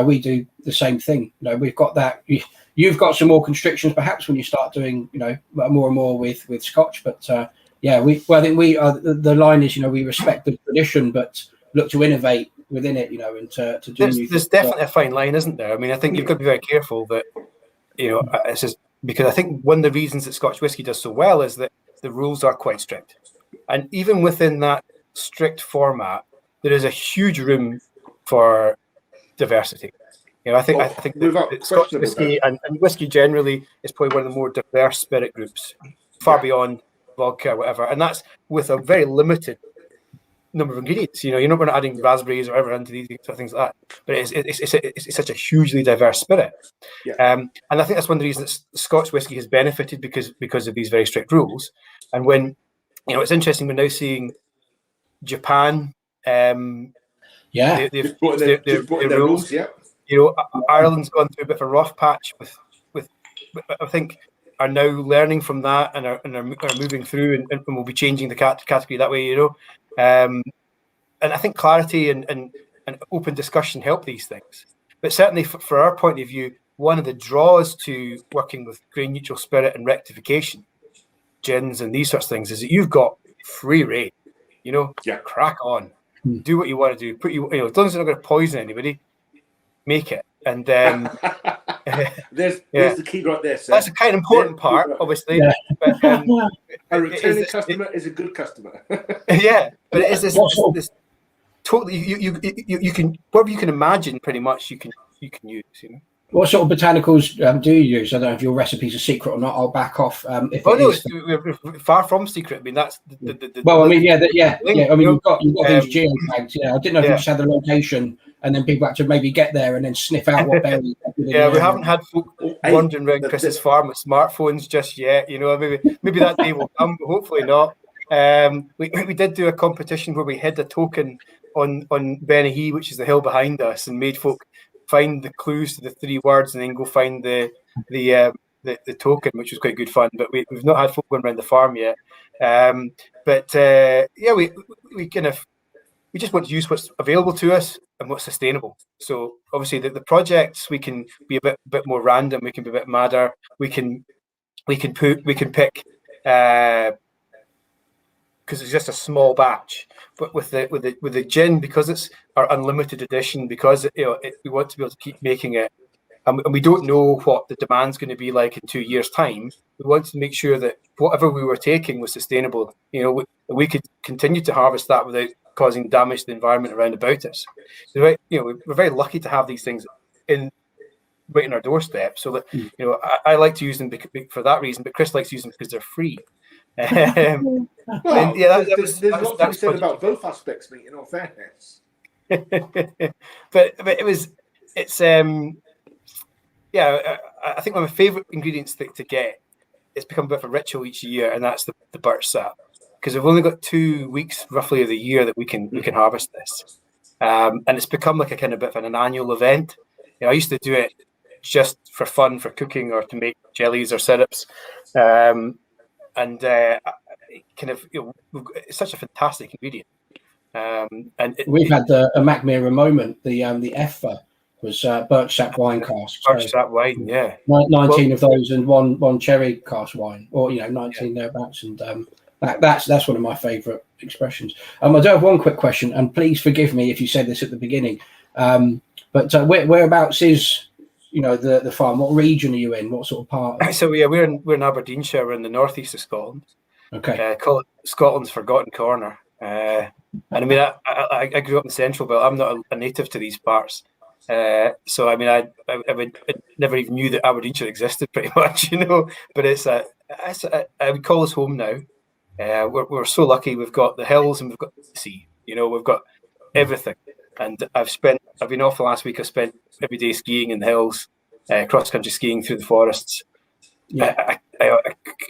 we do the same thing. We've got that. You've got some more constrictions perhaps when you start doing more and more with Scotch, but. I think the line is, we respect the tradition, but look to innovate within it, and to do new things. There's definitely a fine line, isn't there? I mean, I think you've got to be very careful that, it's just because I think one of the reasons that Scotch whisky does so well is that the rules are quite strict. And even within that strict format, there is a huge room for diversity. I think that Scotch whisky and whisky generally is probably one of the more diverse spirit groups, far beyond vodka or whatever, and that's with a very limited number of ingredients. You're not going to adding raspberries or whatever into these sort of things like that, but it's such a hugely diverse spirit. And I think that's one of the reasons that Scotch whisky has benefited because of these very strict rules. And when it's interesting, we're now seeing Japan they've brought their rules. Ireland's gone through a bit of a rough patch with I think are now learning from that and are moving through and will be changing the category that way, and I think clarity and open discussion help these things. But certainly for our point of view, one of the draws to working with grain neutral spirit and rectification, gins and these sorts of things, is that you've got free reign. Crack on, do what you want to do. As long as you're not going to poison anybody, make it. And there's the key right there, sir. That's a kind of important part, obviously. Yeah. But, a returning customer is a good customer. But it is this totally you can whatever you can imagine, pretty much you can use. What sort of botanicals do you use? I don't know if your recipe's a secret or not. I'll back off. We're far from secret. I mean, that's the well, I mean, I mean, you've got these geotags. I didn't know if you just had the location, and then people had to maybe get there and then sniff out what berries. We haven't had folk wandering around Chris's farm with smartphones just yet. Maybe that day will come, but hopefully not. We did do a competition where we hid a token on Benihee, which is the hill behind us, and made folk find the clues to the 3 words and then go find the token, which was quite good fun. But we've not had folk going around the farm yet. We just want to use what's available to us and what's sustainable. So obviously the projects, we can be a bit more random. We can be a bit madder. We can pick because it's just a small batch. But with the gin, because it's our unlimited edition, because we want to be able to keep making it, and we don't know what the demand's going to be like in 2 years' time. We want to make sure that whatever we were taking was sustainable. We could continue to harvest that without causing damage to the environment around about us. So, we're very lucky to have these things right in our doorstep. So that I like to use them for that reason, but Chris likes to use them because they're free. There's lots to be said about both aspects, mate, in all fairness. but I think one of my favourite ingredients to get, it's become a bit of a ritual each year, and that's the birch sap, because we've only got 2 weeks roughly of the year that we can harvest this, and it's become like a kind of bit of an annual event. I used to do it just for fun, for cooking, or to make jellies or syrups, and it's such a fantastic ingredient. We've had a Mackmyra moment. The EFA was birch sap wine cask. Birch sap wine, yeah. 19 of those and one cherry cask wine, or 19 thereabouts, and that's one of my favourite expressions. I do have one quick question, and please forgive me if you said this at the beginning, but whereabouts is the farm? What region are you in? What sort of part? So we're in Aberdeenshire. We're in the northeast of Scotland. Okay. Call it Scotland's forgotten corner. And I mean, I grew up in Central, but I'm not a native to these parts. So I mean, I never even knew that Aberdeenshire existed, pretty much, But I would call us home now. We're so lucky. We've got the hills and we've got the sea. We've got everything. And I've been off the last week. I spent every day skiing in the hills, cross country skiing through the forests. Yeah, I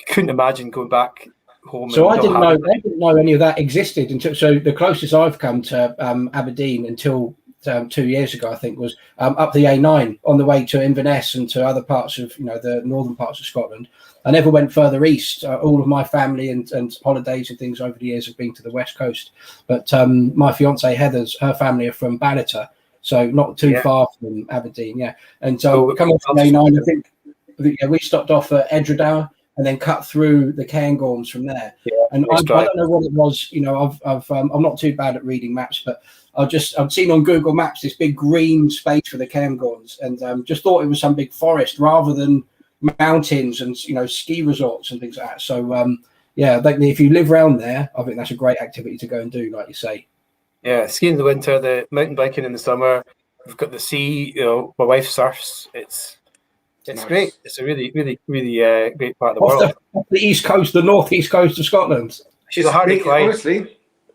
couldn't imagine going back home. So I didn't know any of that existed until. So the closest I've come to Aberdeen until 2 years ago, I think, was up the A9 on the way to Inverness and to other parts of the northern parts of Scotland. I never went further east. All of my family and holidays and things over the years have been to the west coast. But my fiance Heather's, her family are from Bannerter, so not too far from Aberdeen. Yeah, and so coming from A9, I think we stopped off at Edradour and then cut through the Cairngorms from there. Yeah, and I don't know what it was. I'm not too bad at reading maps, but I've seen on Google Maps this big green space for the Cairngorms, and just thought it was some big forest rather than mountains and ski resorts and things like that. So if you live around there, I think that's a great activity to go and do, like you say. Yeah, skiing in the winter, the mountain biking in the summer. We've got the sea. My wife surfs. It's nice. Great. It's a really, really, really great part of the world. The east coast, the northeast coast of Scotland. She's a hardy climb.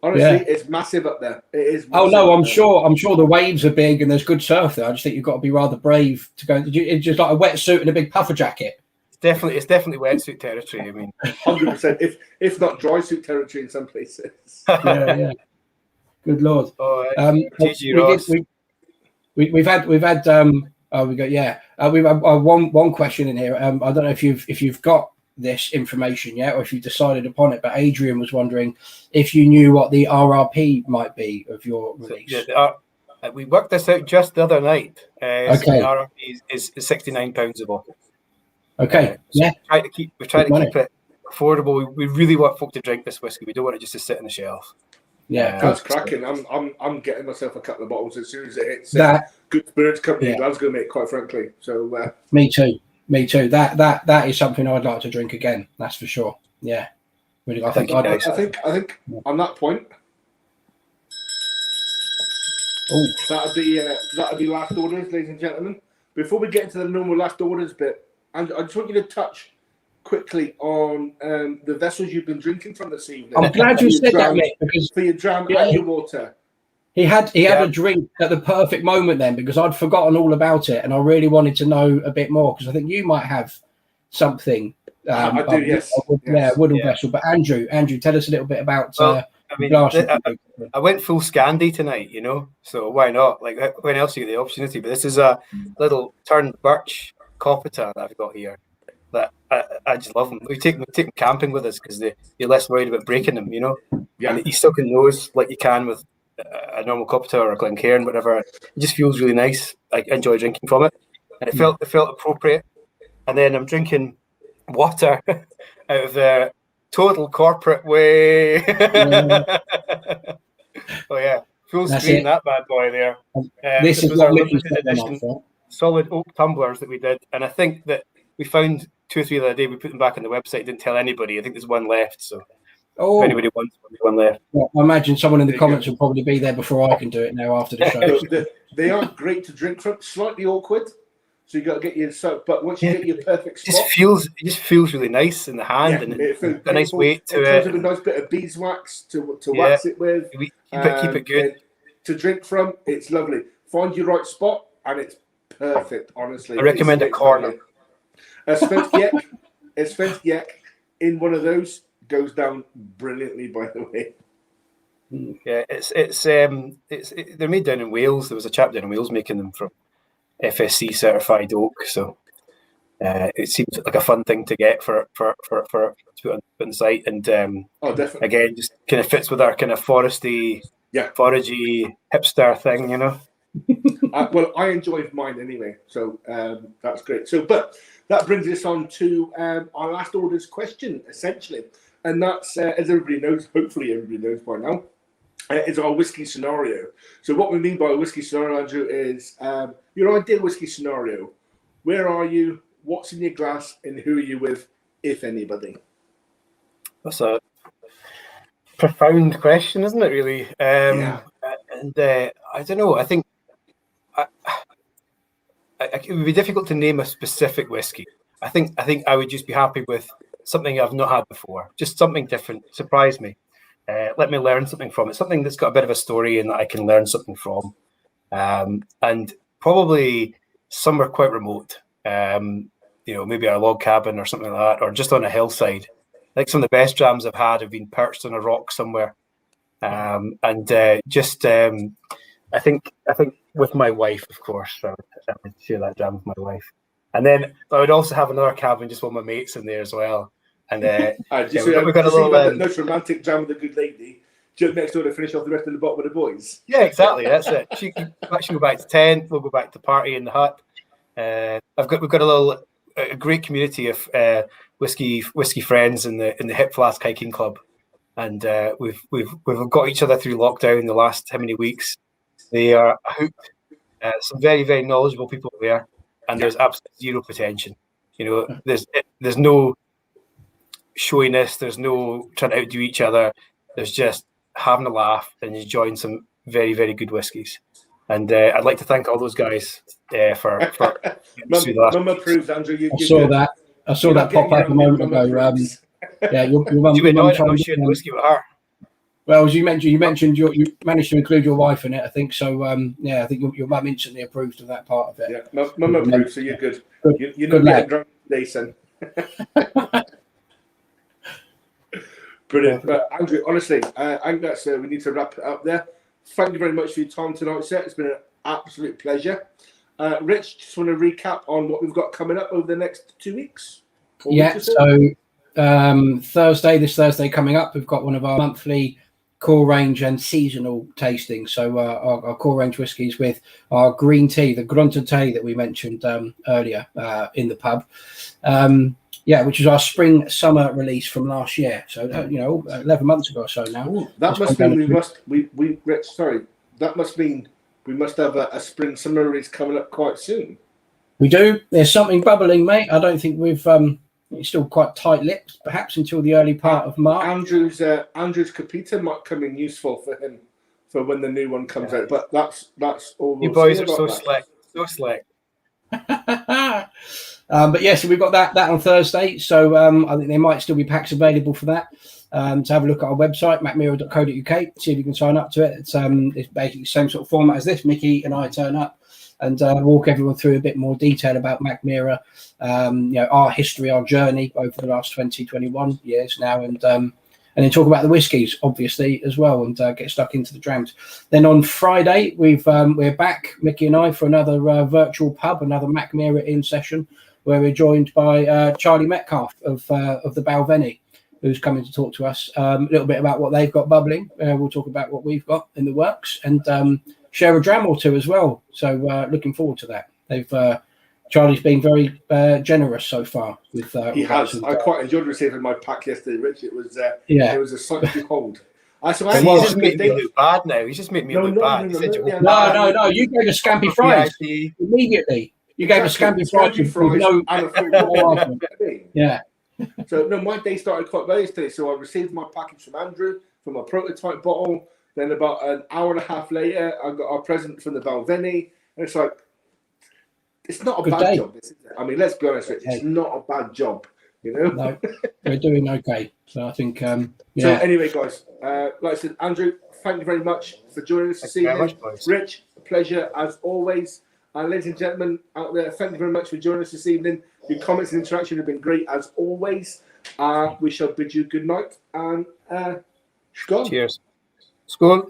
Honestly, it's massive up there. It is. Oh no, I'm sure the waves are big and there's good surf there. I just think you've got to be rather brave to go. It's just like a wetsuit and a big puffer jacket. It's definitely wetsuit territory. I mean, 100%. If not dry suit territory in some places. Yeah. Good Lord. We've had one question in here. I don't know if you've got this information yet, or if you've decided upon it, but Adrian was wondering if you knew what the RRP might be of your release. We worked this out just the other night. Okay. So the RRP is £69 a bottle. Okay. So we're trying to keep it affordable. We really want folk to drink this whiskey. We don't want it just to sit on the shelf. Yeah, that's cracking. I'm getting myself a couple of bottles as soon as it hits. Good Spirits Company in Glasgow, mate. Quite frankly, so me too. That is something I'd like to drink again. That's for sure. Yeah, really. I think on that point. Oh, that'd be last orders, ladies and gentlemen. Before we get into the normal last orders bit, and I just want you to touch quickly on the vessels you've been drinking from this evening. I'm glad you said that, mate, because for your dram and your water. He had a drink at the perfect moment then, because I'd forgotten all about it and I really wanted to know a bit more, because I think you might have something. I do, yes. Wooden vessel. But Andrew, tell us a little bit about. I went full Scandi tonight, so why not? Like, when else you get the opportunity? But this is a little turned birch Copita that I've got here. That I just love them. We take them camping with us because you're less worried about breaking them, Yeah. And you still can nose like you can with a normal Copita or a Glencairn, whatever. It just feels really nice. I enjoy drinking from it, and it felt appropriate. And then I'm drinking water out of the total corporate way. Oh yeah, full screen that bad boy there. This is our limited edition solid oak tumblers that we did, and I think that we found 2 or 3 the other day. We put them back on the website. Didn't tell anybody. I think there's one left. So if anybody wants one left, well, I imagine someone in the comments will probably be there before I can do it now after the show. They are great to drink from. Slightly awkward, so you got to get your but once you get your perfect spot, it just feels really nice in the hand, and it's a nice weight to it. A nice bit of beeswax to wax it with. Keep it good. to drink from. It's lovely. Find your right spot, and it's perfect. Honestly, I recommend a corner. A Svensk in one of those goes down brilliantly. By the way. Yeah, they're made down in Wales. There was a chap down in Wales making them from FSC certified oak. So it seems like a fun thing to get for to put on the site. And definitely. Again, just kind of fits with our kind of foragey hipster thing, you know. Well, I enjoyed mine anyway, so that's great. So, but that brings us on to our last orders question, essentially, and that's as everybody knows, hopefully everybody knows by now, is our whiskey scenario. So, what we mean by a whiskey scenario, Andrew, is your ideal whiskey scenario. Where are you? What's in your glass, and who are you with, if anybody? That's a profound question, isn't it? Really. And I don't know. I think it would be difficult to name a specific whiskey. I think I would just be happy with something I've not had before, just something different, surprise me. Let me learn something from it, something that's got a bit of a story and that I can learn something from, and probably somewhere quite remote. Maybe a log cabin or something like that, or just on a hillside. I think some of the best drams I've had have been perched on a rock somewhere, I think with my wife, of course. I would share that jam with my wife, and then I would also have another cabin just with my mates in there as well. And we've got a little nice romantic jam with a good lady just next door to finish off the rest of the bottle with the boys. Yeah, exactly. That's it. She can go back to tent. We'll go back to party in the hut. We've got a great community of whiskey friends in the Hip Flask Hiking Club, and we've got each other through lockdown the last how many weeks. They are hooked. Some very, very knowledgeable people there, and there's absolutely zero pretension. There's no showiness. There's no trying to outdo each other. There's just having a laugh and enjoying some very, very good whiskies. And I'd like to thank all those guys for Mum approves, Andrew. I saw that pop up a moment ago. Your mum. You know, I'm sharing whiskey with her. Well, as you mentioned you managed to include your wife in it, I think. So, I think your mum instantly approved of that part of it. Yeah, mum approved, so you're good. You're not getting drunk today, son. Brilliant. But Andrew, honestly, I think that's we need to wrap it up there. Thank you very much for your time tonight, sir. It's been an absolute pleasure. Rich, just want to recap on what we've got coming up over the next 2 weeks? So this Thursday coming up, we've got one of our monthly core range and seasonal tastings. So our core range whiskies with our green tea, the grunted tea that we mentioned earlier in the pub. Which is our spring summer release from last year. So 11 months ago or so now. Ooh, that must mean we must have a spring summer release coming up quite soon. We do. There's something bubbling, mate. I don't think we've it's still quite tight-lipped, perhaps until the early part of March. Andrew's Capita might come in useful for him for when the new one comes out. But that's all. You boys are so slick, so slick. So we've got that on Thursday. So I think there might still be packs available for that. To have a look at our website, mackmyra.co.uk, see if you can sign up to it. It's basically the same sort of format as this. Mickey and I turn up and walk everyone through a bit more detail about Mackmyra, our history, our journey over the last 21 years now, and then talk about the whiskies, obviously, as well, and get stuck into the drams. Then on Friday, we're back, Mickey and I, for another virtual pub, another Mackmyra Inn session, where we're joined by Charlie Metcalf of the Balvenie, who's coming to talk to us a little bit about what they've got bubbling. We'll talk about what we've got in the works and share a dram or two as well. So looking forward to that. Charlie's been very generous so far. He has. I quite enjoyed receiving my pack yesterday, Rich. It was it was a sight to behold. He's just making me look bad now. He's just making me look bad. No. You gave us scampi fries immediately. You gave us scampi fries. Yeah. So my day started quite well yesterday. So I received my package from Andrew from a prototype bottle. Then about an hour and a half later, I got our present from the Balvenie, and it's like, it's not a bad job, is it? I mean, let's be honest, Rich, it's not a bad job, No, we're doing okay. So I think, So anyway, guys, like I said, Andrew, thank you very much for joining us this Thank you very evening. much, boys. Rich, a pleasure as always. Ladies and gentlemen out there, thank you very much for joining us this evening. Your comments and interaction have been great as always. We shall bid you good night and skål. Cheers. Skål.